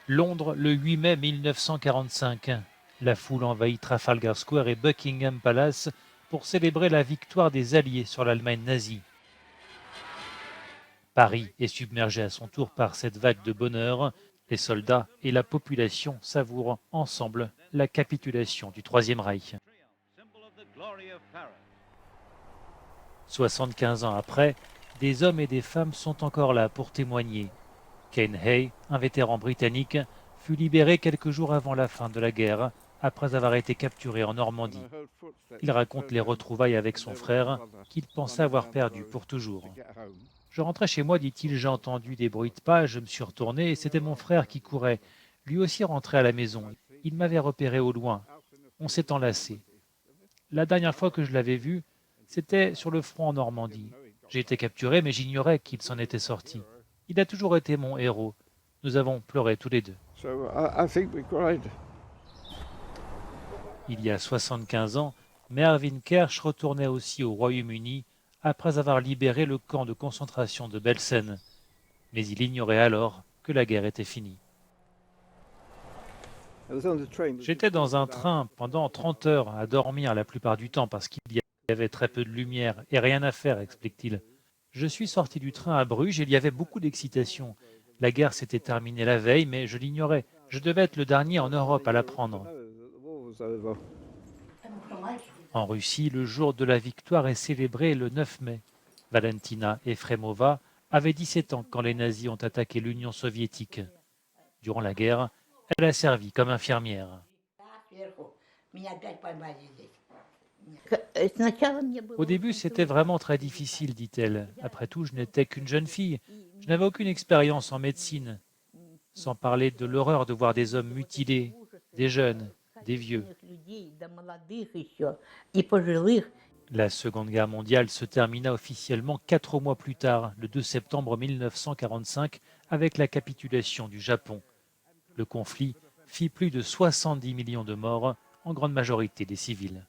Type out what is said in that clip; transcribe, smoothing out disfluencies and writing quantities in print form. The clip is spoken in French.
Londres, le 8 mai 1945. La foule envahit Trafalgar Square et Buckingham Palace pour célébrer la victoire des Alliés sur l'Allemagne nazie. Paris est submergé à son tour par cette vague de bonheur. Les soldats et la population savourent ensemble la capitulation du Troisième Reich. 75 ans après, des hommes et des femmes sont encore là pour témoigner. Kane Hay, un vétéran britannique, fut libéré quelques jours avant la fin de la guerre, après avoir été capturé en Normandie. Il raconte les retrouvailles avec son frère, qu'il pensait avoir perdu pour toujours. Je rentrais chez moi, dit-il, j'ai entendu des bruits de pas, je me suis retourné et c'était mon frère qui courait. Lui aussi rentrait à la maison. Il m'avait repéré au loin. On s'est enlacés. La dernière fois que je l'avais vu, c'était sur le front en Normandie. J'ai été capturé, mais j'ignorais qu'il s'en était sorti. Il a toujours été mon héros. Nous avons pleuré tous les deux. Il y a 75 ans, Mervyn Kersh retournait aussi au Royaume-Uni après avoir libéré le camp de concentration de Belsen. Mais il ignorait alors que la guerre était finie. J'étais dans un train pendant 30 heures à dormir la plupart du temps parce qu'il y avait très peu de lumière et rien à faire, explique-t-il. Je suis sorti du train à Bruges et il y avait beaucoup d'excitation. La guerre s'était terminée la veille, mais je l'ignorais. Je devais être le dernier en Europe à l'apprendre. En Russie, le jour de la victoire est célébré le 9 mai. Valentina Efremova avait 17 ans quand les nazis ont attaqué l'Union soviétique. Durant la guerre, elle a servi comme infirmière. Au début, c'était vraiment très difficile, dit-elle. Après tout, je n'étais qu'une jeune fille. Je n'avais aucune expérience en médecine, sans parler de l'horreur de voir des hommes mutilés, des jeunes, des vieux. La Seconde Guerre mondiale se termina officiellement 4 mois plus tard, le 2 septembre 1945, avec la capitulation du Japon. Le conflit fit plus de 70 millions de morts, en grande majorité des civils.